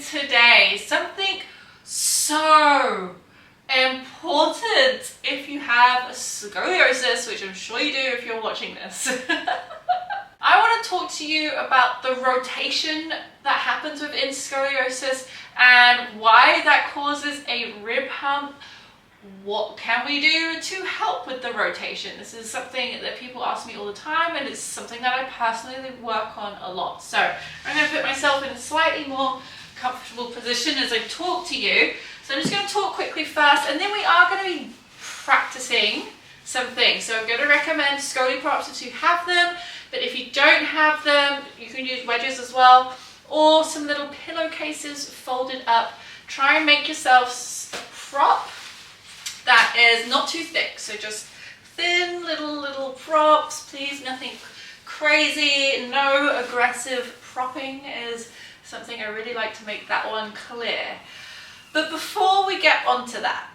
today. Something so important if you have scoliosis, which I'm sure you do if you're watching this. I want to talk to you about the rotation that happens within scoliosis and why that causes a rib hump. What can we do to help with the rotation? This is something that people ask me all the time, and it's something that I personally work on a lot. So I'm going to put myself in a slightly more comfortable position as I talk to you. So I'm just going to talk quickly first, and then we are going to be practicing some things. So I'm going to recommend scoli props if you have them, but if you don't have them, you can use wedges as well, or some little pillowcases folded up. Try and make yourself a prop that is not too thick, so just thin little props, please, nothing crazy, no aggressive propping is something I really like to make that one clear. But before we get onto that,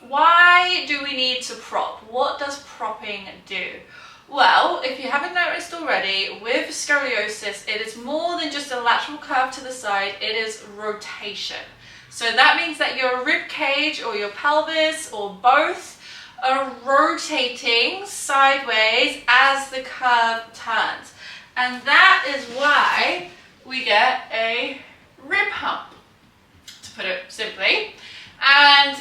why do we need to prop? What does propping do? Well, if you haven't noticed already, with scoliosis, it is more than just a lateral curve to the side, it is rotation. So that means that your rib cage or your pelvis or both are rotating sideways as the curve turns. And that is why we get a rib hump, to put it simply. And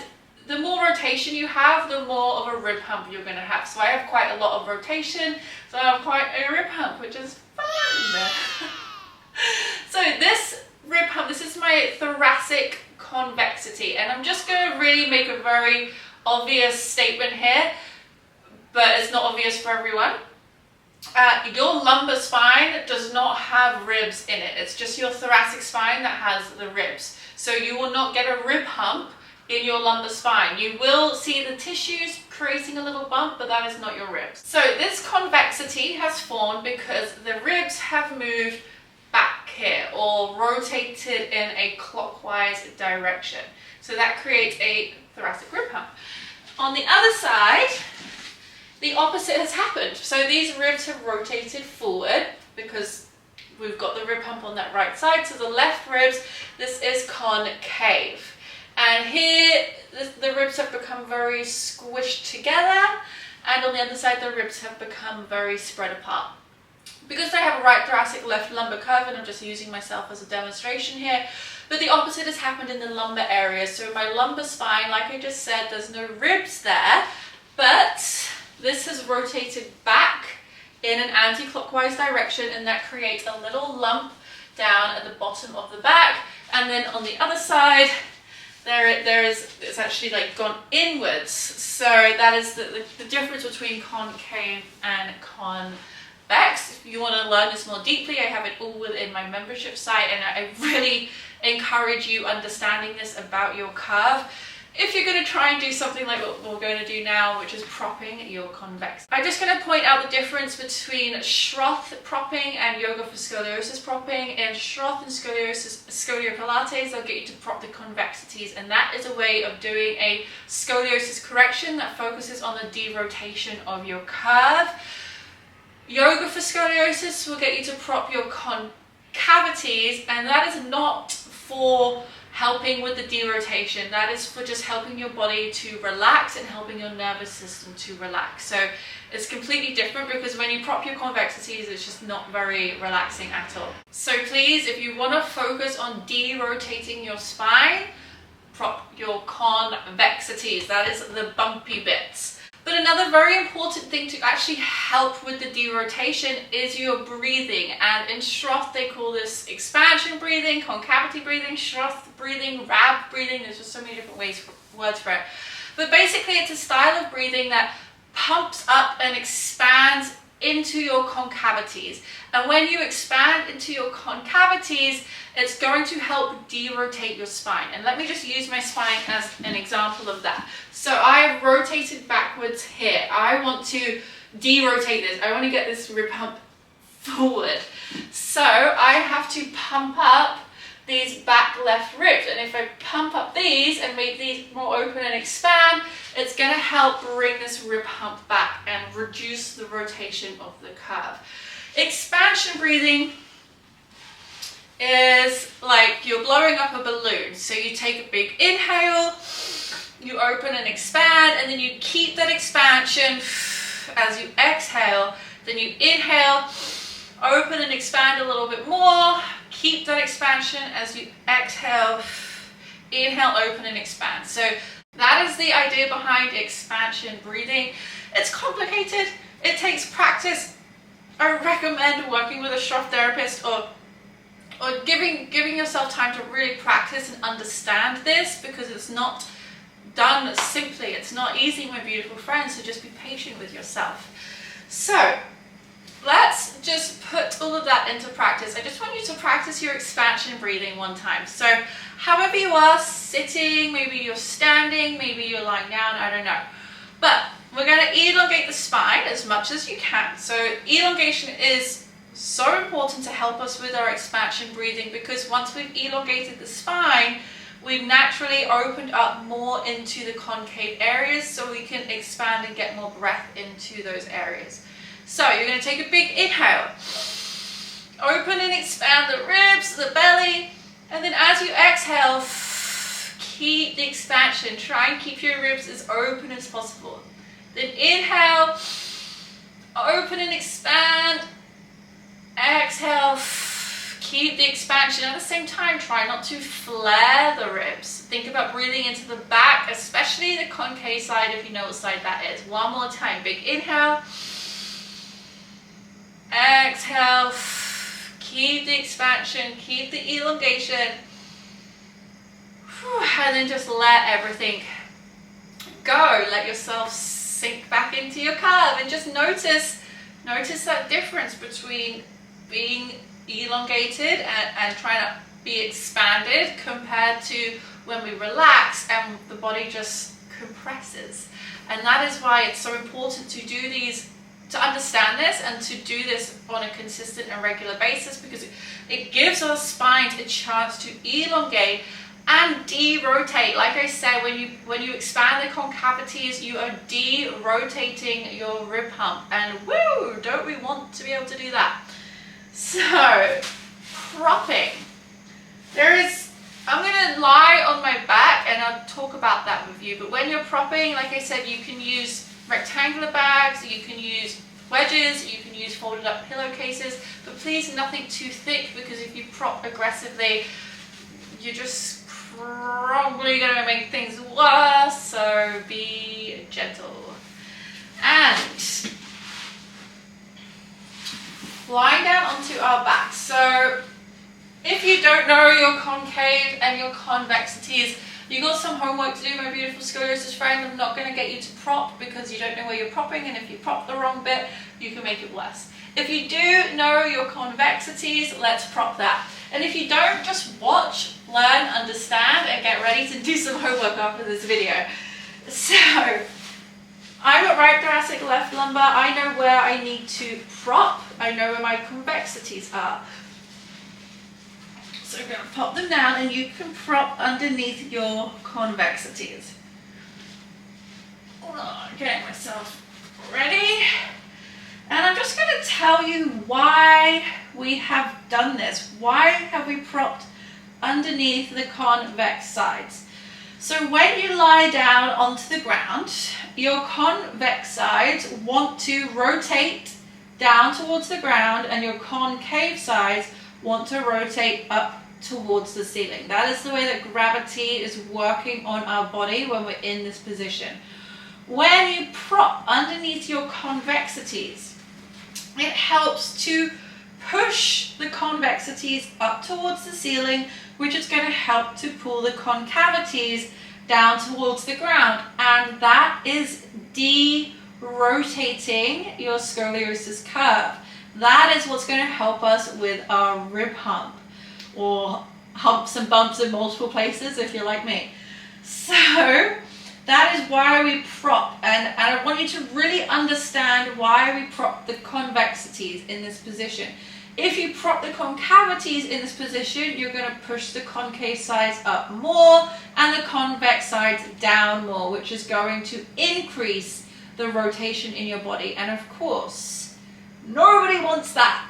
the more rotation you have, the more of a rib hump you're going to have. So I have quite a lot of rotation, so I have quite a rib hump, which is fun. So this rib hump, this is my thoracic convexity, and I'm just going to really make a very obvious statement here, but it's not obvious for everyone. Your lumbar spine does not have ribs in it. It's just your thoracic spine that has the ribs. So you will not get a rib hump in your lumbar spine. You will see the tissues creating a little bump, but that is not your ribs. So this convexity has formed because the ribs have moved back here or rotated in a clockwise direction. So that creates a thoracic rib hump. On the other side, the opposite has happened. So these ribs have rotated forward because we've got the rib hump on that right side. So the left ribs, this is concave. And here, the ribs have become very squished together. And on the other side, the ribs have become very spread apart. Because I have a right thoracic, left lumbar curve, and I'm just using myself as a demonstration here, but the opposite has happened in the lumbar area. So in my lumbar spine, like I just said, there's no ribs there, but this has rotated back in an anti-clockwise direction, and that creates a little lump down at the bottom of the back. And then on the other side, it's actually like gone inwards. So that is the difference between concave and convex. If you want to learn this more deeply, I have it all within my membership site, and I really encourage you understanding this about your curve if you're going to try and do something like what we're going to do now, which is propping your convex. I'm just going to point out the difference between Schroth propping and yoga for scoliosis propping. In Schroth and scoliosis, scoliopilates, they'll get you to prop the convexities, and that is a way of doing a scoliosis correction that focuses on the derotation of your curve. Yoga for scoliosis will get you to prop your concavities, and that is not for helping with the derotation. That is for just helping your body to relax and helping your nervous system to relax. So it's completely different, because when you prop your convexities, it's just not very relaxing at all. So please, if you want to focus on derotating your spine, prop your convexities. That is the bumpy bits. But another very important thing to actually help with the derotation is your breathing. And in Schroth, they call this expansion breathing, concavity breathing, Schroth breathing, rab breathing. There's just so many different words for it. But basically, it's a style of breathing that pumps up and expands into your concavities. And when you expand into your concavities, it's going to help derotate your spine. And let me just use my spine as an example of that. So I've rotated backwards here. I want to derotate this. I want to get this rib hump forward. So I have to pump up these back left ribs. And if I pump up these and make these more open and expand, it's going to help bring this rib hump back and reduce the rotation of the curve. Expansion breathing is like you're blowing up a balloon. So you take a big inhale, you open and expand, and then you keep that expansion as you exhale. Then you inhale, open and expand a little bit more, keep that expansion as you exhale, inhale, open and expand. So that is the idea behind expansion breathing. It's complicated, it takes practice. I recommend working with a Schroth therapist or giving yourself time to really practice and understand this, because it's not done simply. It's not easy, my beautiful friends, so just be patient with yourself. So let's just put all of that into practice. I just want you to practice your expansion breathing one time. So however you are, sitting, maybe you're standing, maybe you're lying down, I don't know. But we're going to elongate the spine as much as you can. So elongation is so important to help us with our expansion breathing, because once we've elongated the spine, we've naturally opened up more into the concave areas, so we can expand and get more breath into those areas. So you're going to take a big inhale, open and expand the ribs, the belly, and then as you exhale, keep the expansion. Try and keep your ribs as open as possible. Then inhale, open and expand. Exhale, keep the expansion. At the same time, try not to flare the ribs. Think about breathing into the back, especially the concave side, if you know what side that is. One more time, big inhale. Exhale, keep the expansion, keep the elongation. And then just let everything go. Let yourself sink back into your curve, and just notice that difference between being elongated and trying to be expanded compared to when we relax and the body just compresses. And that is why it's so important to do these, to understand this and to do this on a consistent and regular basis, because it gives our spines a chance to elongate and derotate. Like I said, when you expand the concavities, you are derotating your rib hump, and woo, don't we want to be able to do that? So, propping. I'm going to lie on my back and I'll talk about that with you, but when you're propping, like I said, you can use rectangular bags, you can use wedges, you can use folded up pillowcases, but please nothing too thick, because if you prop aggressively, you're just probably going to make things worse, so be gentle. And lying down onto our back. So if you don't know your concave and your convexities, you got some homework to do, my beautiful scoliosis friend. I'm not going to get you to prop because you don't know where you're propping, and if you prop the wrong bit, you can make it worse. If you do know your convexities, let's prop that. And if you don't, just watch, learn, understand, and get ready to do some homework after this video. So, I'm at right thoracic, left lumbar. I know where I need to prop. I know where my convexities are. So I'm going to pop them down, and you can prop underneath your convexities. Getting myself ready. And I'm just going to tell you why we have done this. Why have we propped underneath the convex sides? So when you lie down onto the ground, your convex sides want to rotate down towards the ground, and your concave sides want to rotate up towards the ceiling. That is the way that gravity is working on our body when we're in this position. When you prop underneath your convexities, it helps to push the convexities up towards the ceiling, which is going to help to pull the concavities down towards the ground, and that is derotating your scoliosis curve. That is what's going to help us with our rib hump, or humps and bumps in multiple places if you're like me. So that is why we prop, and I want you to really understand why we prop the convexities in this position. If you prop the concavities in this position, you're going to push the concave sides up more and the convex sides down more, which is going to increase the rotation in your body. And of course, Nobody wants that.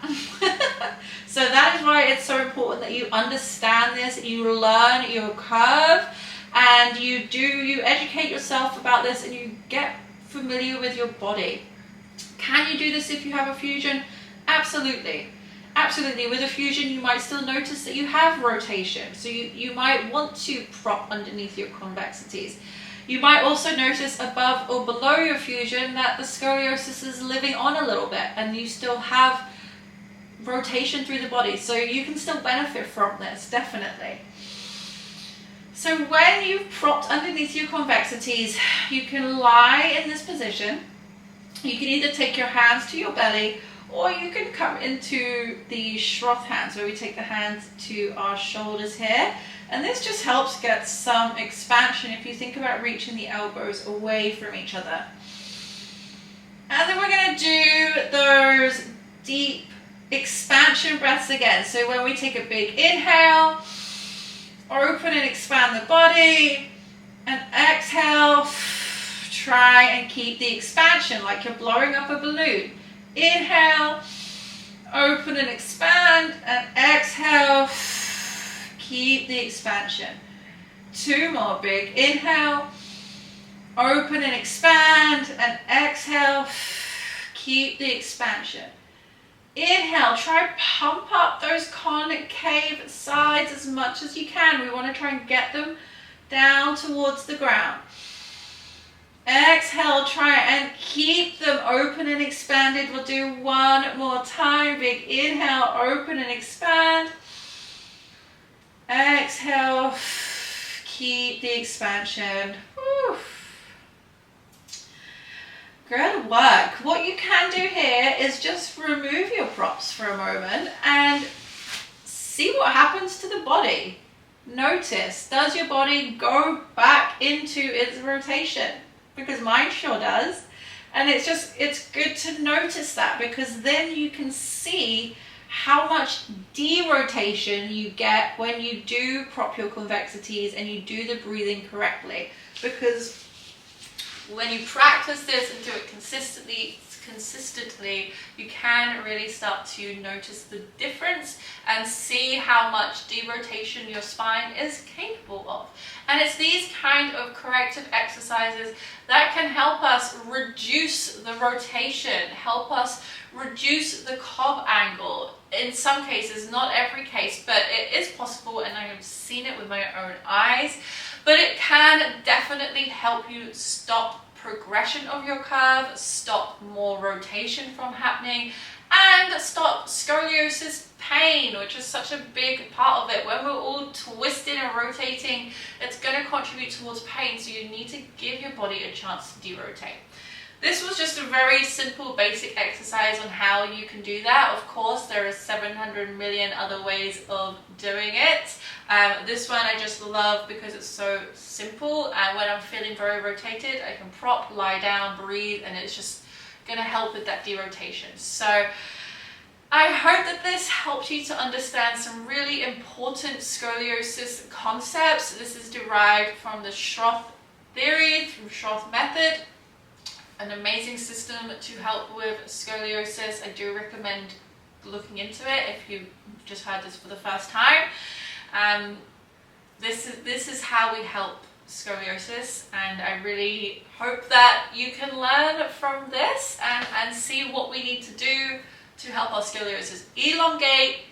So that is why it's so important that you understand this, you learn your curve, and you educate yourself about this, and you get familiar with your body. Can you do this if you have a fusion? Absolutely. Absolutely. With a fusion, you might still notice that you have rotation. So you might want to prop underneath your convexities. You might also notice above or below your fusion that the scoliosis is living on a little bit and you still have rotation through the body. So you can still benefit from this, definitely. So when you've propped underneath your convexities, you can lie in this position. You can either take your hands to your belly, or you can come into the Schroth hands, where we take the hands to our shoulders here. And this just helps get some expansion if you think about reaching the elbows away from each other. And then we're going to do those deep expansion breaths again. So when we take a big inhale, open and expand the body, and exhale, try and keep the expansion like you're blowing up a balloon. Inhale, open and expand, and exhale, keep the expansion. 2 more. Big inhale, open and expand, and exhale, keep the expansion. Inhale, try pump up those concave sides as much as you can. We want to try and get them down towards the ground. Exhale, try and keep them open and expanded. We'll do one more time. Big inhale, open and expand. Exhale, keep the expansion. Whew. Good work. What you can do here is just remove your props for a moment and see what happens to the body. Notice, does your body go back into its rotation? Because mine sure does. And it's good to notice that, because then you can see how much derotation you get when you do prop your convexities and you do the breathing correctly. Because when you practice this and do it consistently, you can really start to notice the difference and see how much derotation your spine is capable of. And it's these kind of corrective exercises that can help us reduce the rotation, help us reduce the cob angle. In some cases, not every case, but it is possible, and I have seen it with my own eyes. But it can definitely help you stop progression of your curve, stop more rotation from happening, and stop scoliosis pain, which is such a big part of it. When we're all twisting and rotating, it's going to contribute towards pain, so you need to give your body a chance to derotate. This was just a very simple basic exercise on how you can do that. Of course, there are 700 million other ways of doing it. This one I just love because it's so simple, and when I'm feeling very rotated, I can prop, lie down, breathe, and it's just going to help with that derotation. So I hope that this helped you to understand some really important scoliosis concepts. This is derived from the Schroth theory, through Schroth method. An amazing system to help with scoliosis. I do recommend looking into it if you've just heard this for the first time. This is how we help scoliosis, and I really hope that you can learn from this and see what we need to do to help our scoliosis elongate,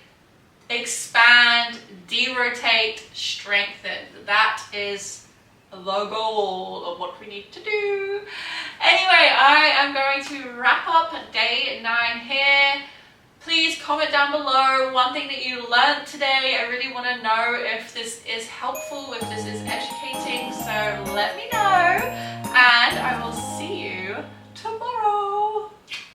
expand, derotate, strengthen. That is the goal of what we need to do. Anyway, I am going to wrap up day 9 here. Please comment down below one thing that you learned today. I really want to know if this is helpful, if this is educating, so let me know, and I will see